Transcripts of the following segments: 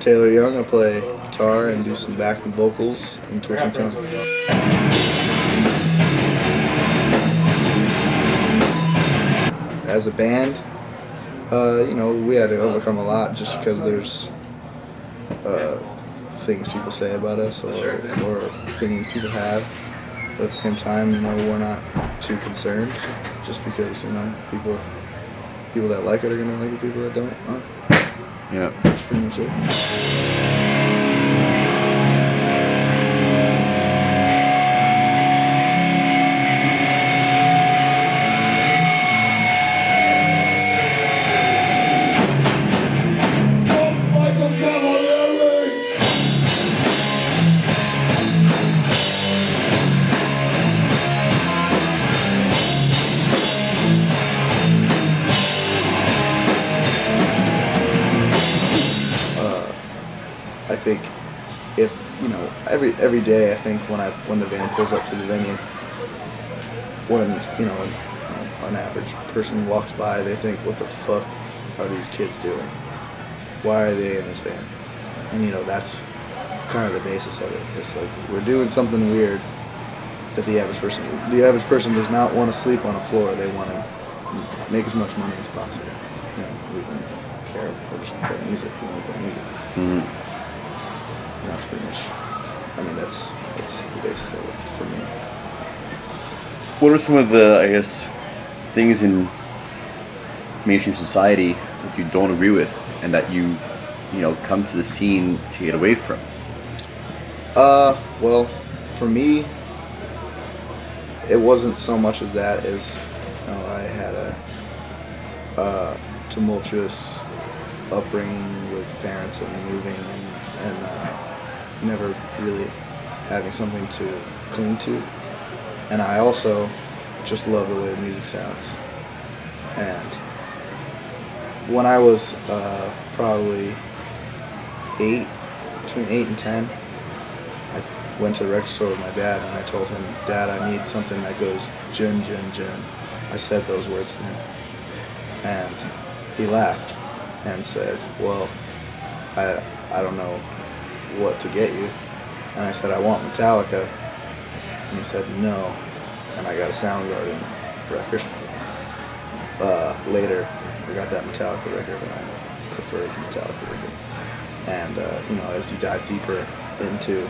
Taylor Young. I play guitar and do some backing vocals and twitching tongues. As a band, we had to overcome a lot just because there's things people say about us or opinions people have. But at the same time, we're not too concerned just because, people that like it are going to like it, people that don't aren't. Yeah. That's pretty much it. I think if every day I think when the van pulls up to the venue, when an average person walks by, they think, what the fuck are these kids doing? Why are they in this van? And that's kind of the basis of it. It's like we're doing something weird that the average person does not want to sleep on a floor. They want to make as much money as possible. We don't care. We're just playing music. We want to play music. Mm-hmm. And that's pretty much, that's the basis of it for me. What are some of the, things in mainstream society that you don't agree with and that you come to the scene to get away from? Well, for me, it wasn't so much as that as I had a tumultuous upbringing with parents and moving and never really having something to cling to. And I also just love the way the music sounds. And when I was probably between 8 and 10, I went to the record store with my dad and I told him, Dad, I need something that goes jun, jun, jun. I said those words to him. And he laughed and said, well, I don't know what to get you. And I said, I want Metallica. And he said, no. And I got a Soundgarden record. Later, I got that Metallica record and I preferred the Metallica record. And, as you dive deeper into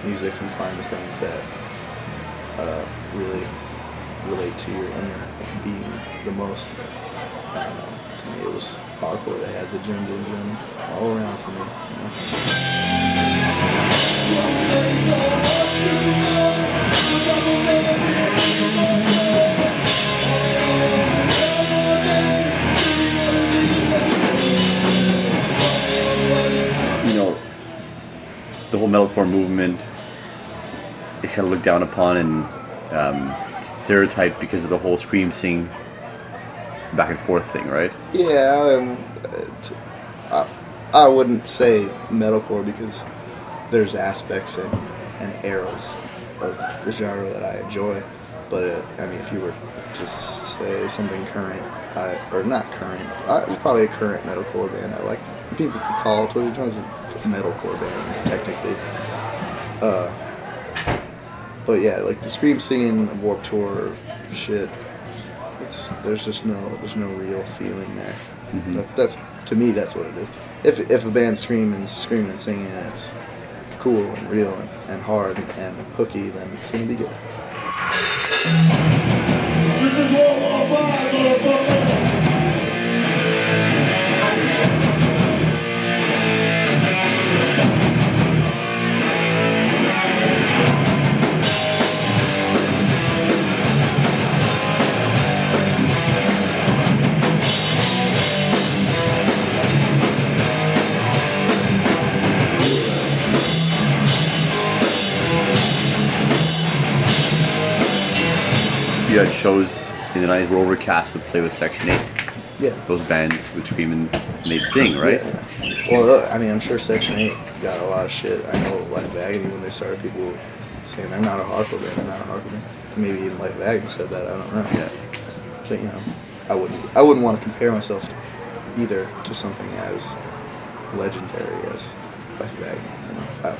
music, you find the things that really relate to your inner being the most. I don't know. To me, it was hardcore. They had the jun jun jun all around for me. The whole metalcore movement is kind of looked down upon and stereotyped because of the whole scream sing back and forth thing, right? Yeah, I wouldn't say metalcore because there's aspects and eras of the genre that I enjoy. But if you were to say something current, or not current, it's probably a current metalcore band I like. People could call Twitter Tons a metalcore band, technically. But yeah, like the scream singing Warped Tour shit, there's no real feeling there. Mm-hmm. That's to me that's what it is. If a band's screaming and singing and it's cool and real and hard and hooky, then it's gonna be good. This is World War 5, motherfucker! You had shows in the 90s where Overcast would play with Section 8. Yeah. Those bands would scream and they'd sing, right? Yeah. Well, I'm sure Section 8 got a lot of shit. I know Life of Agony, when they started, people were saying they're not a hardcore band, Maybe even Life of Agony said that, I don't know. Yeah. But, I wouldn't want to compare myself either to something as legendary as plastic bag. You know,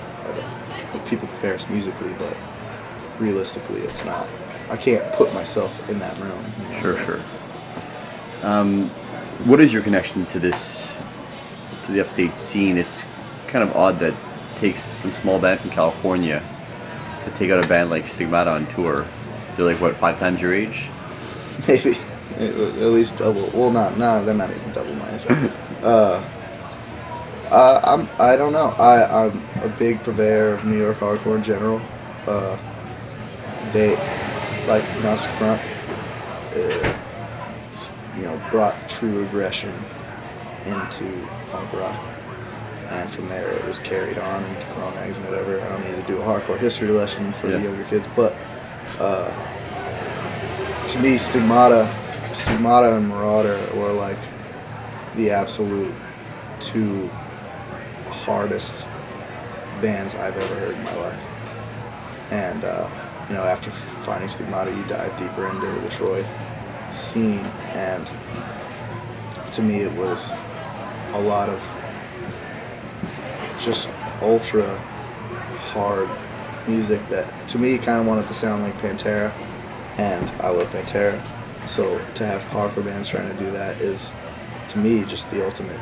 like people compare us musically, but realistically, it's not. I can't put myself in that room. You know? Sure. What is your connection to the upstate scene? It's kind of odd that it takes some small band from California to take out a band like Stigmata on tour. They're like, what, 5 times your age? Maybe. At least double. Well, they're not even double my age. I don't know. I'm a big purveyor of New York hardcore in general. They, like Musk Front, brought true aggression into punk rock. And from there it was carried on into Chrome Magazine and whatever. I don't need to do a hardcore history lesson for the younger kids, but to me, Stigmata and Marauder were like the absolute 2 hardest bands I've ever heard in my life. And after finding Stigmata, you dive deeper into the Troy scene, and to me it was a lot of just ultra hard music that to me kind of wanted to sound like Pantera, and I love Pantera, so to have hardcore bands trying to do that is to me just the ultimate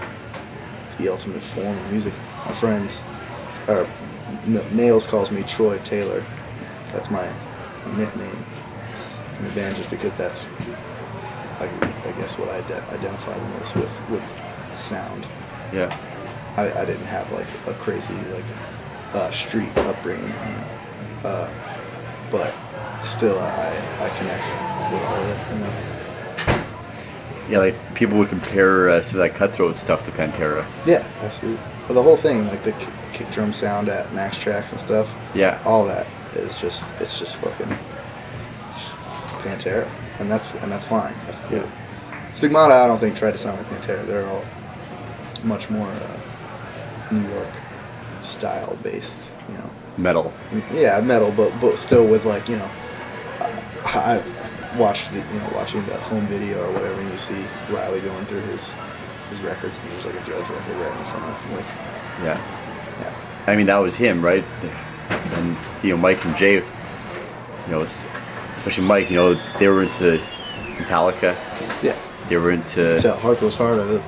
form of music. My friends, or Nails calls me Troy Taylor. That's my nickname in the band, just because that's I guess what I identify the most with sound. Yeah. I didn't have like a crazy street upbringing, but still I connect with all of it. You know? Yeah, like people would compare some of that Cutthroat stuff to Pantera. Yeah, absolutely. But the whole thing, like the kick drum sound at Max Tracks and stuff. Yeah. All that is just fucking Pantera, and that's fine. That's cool. Yeah. Stigmata, I don't think tried to sound like Pantera. They're all much more New York style based, you know. Metal. Yeah, metal, but still with like, you know, I watched watching the home video or whatever, and you see Riley going through his records, and there's like a Judge record right in front of him. Like, yeah. I mean, that was him, right? And Mike and Jay, especially Mike, they were into Metallica. Yeah. They were into. Tell Hardcore's Heart of the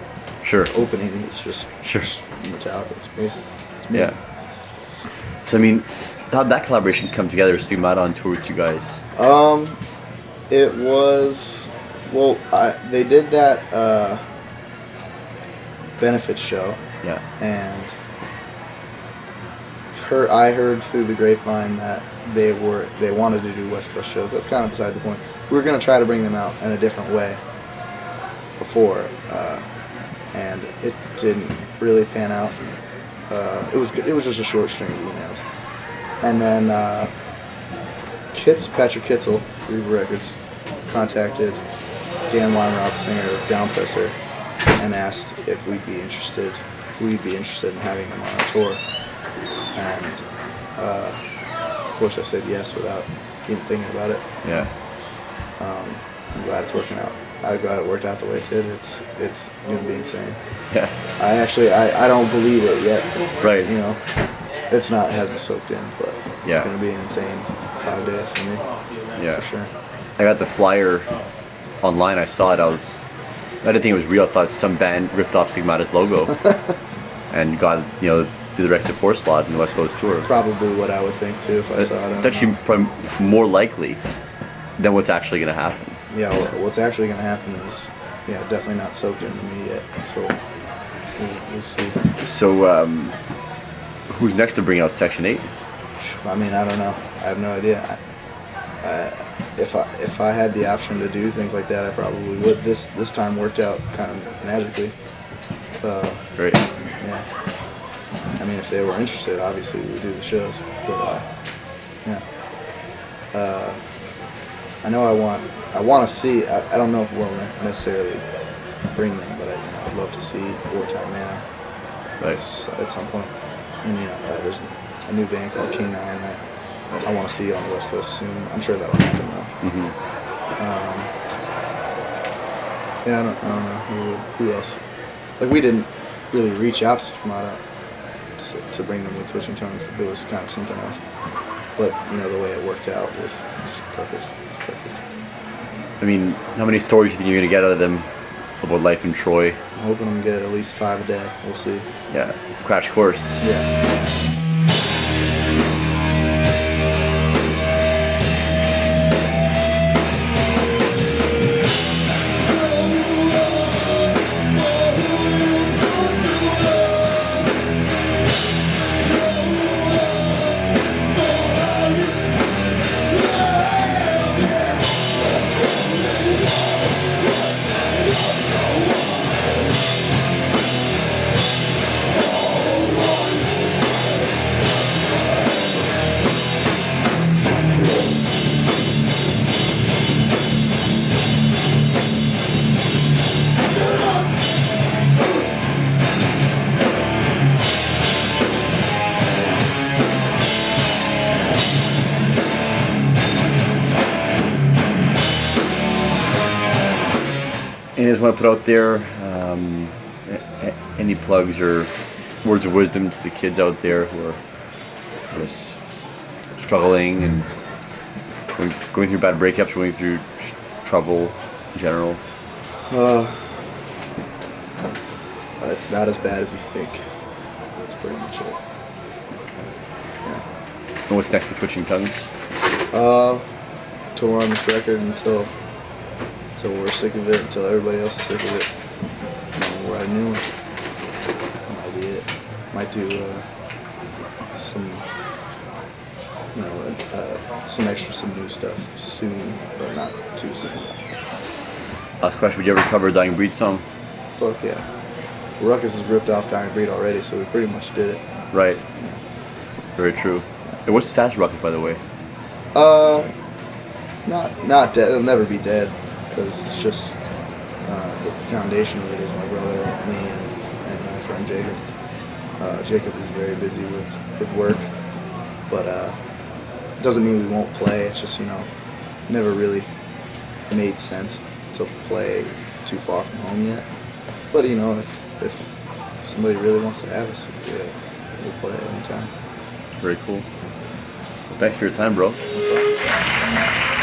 opening. It's just Metallica. It's amazing. It's amazing. Yeah. So I mean, how'd that collaboration come together? Stigmata on tour with you guys? It was they did that benefit show. Yeah. And I heard through the grapevine that they wanted to do West Coast shows. That's kind of beside the point. We were gonna try to bring them out in a different way before, and it didn't really pan out. It was just a short string of emails, and then Patrick Kitzel, Reaver Records, contacted Dan Weinrop, singer of Downpresser, and asked if we'd be interested in having them on our tour. And of course I said yes without even thinking about it. Yeah. I'm glad it's working out. I'm glad it worked out the way it did. It's gonna be insane. Yeah. I don't believe it yet. Right. You know, it hasn't soaked in, but it's gonna be an insane 5 days for me. Yeah. For sure. I got the flyer online. I saw it. I didn't think it was real. I thought some band ripped off Stigmata's logo and got the direct support slot in the West Coast tour. Probably what I would think too if I saw it. It's actually probably more likely than what's actually going to happen. Yeah, what's actually going to happen is definitely not soaked into me yet. So we'll see. So who's next to bring out Section 8? I mean, I don't know. I have no idea. If I had the option to do things like that, I probably would. This time worked out kind of magically. That's great. Yeah. I mean, if they were interested, obviously we would do the shows. But I know I want to see. I don't know if we'll necessarily bring them, but I'd love to see Wartime Manor. Nice. At some point. And there's a new band called King 9 that I want to see on the West Coast soon. I'm sure that'll happen though. Mm-hmm. I don't know who else. Like, we didn't really reach out to Stigmata to bring them with Twitching Tongues. It was kind of something else. But, you know, the way it worked out was just perfect. It's perfect. I mean, how many stories do you think you're going to get out of them about life in Troy? I'm hoping I'm going to get at least 5 a day. We'll see. Yeah, crash course. Yeah. And I just want to put out there any plugs or words of wisdom to the kids out there who are just struggling and going through bad breakups, going through trouble in general. It's not as bad as you think. That's pretty much it. Yeah. And what's next for Twitching Tongues? Tour on this record until we're sick of it, until everybody else is sick of it. And we'll write a new one. That might be it. Might do some, you know, some new stuff soon, but not too soon. Last question, would you ever cover a Dying Breed song? Fuck yeah. Ruckus has ripped off Dying Breed already, so we pretty much did it. Right. Yeah. Very true. And what's the status of Ruckus, by the way? Not dead. It'll never be dead, because it's just the foundation of it is my brother, me, and my friend Jacob. Jacob is very busy with work, but it doesn't mean we won't play. It's just, you know, never really made sense to play too far from home yet. But, you know, if somebody really wants to have us, we'll play at any time. Very cool. Well, thanks for your time, bro. No problem.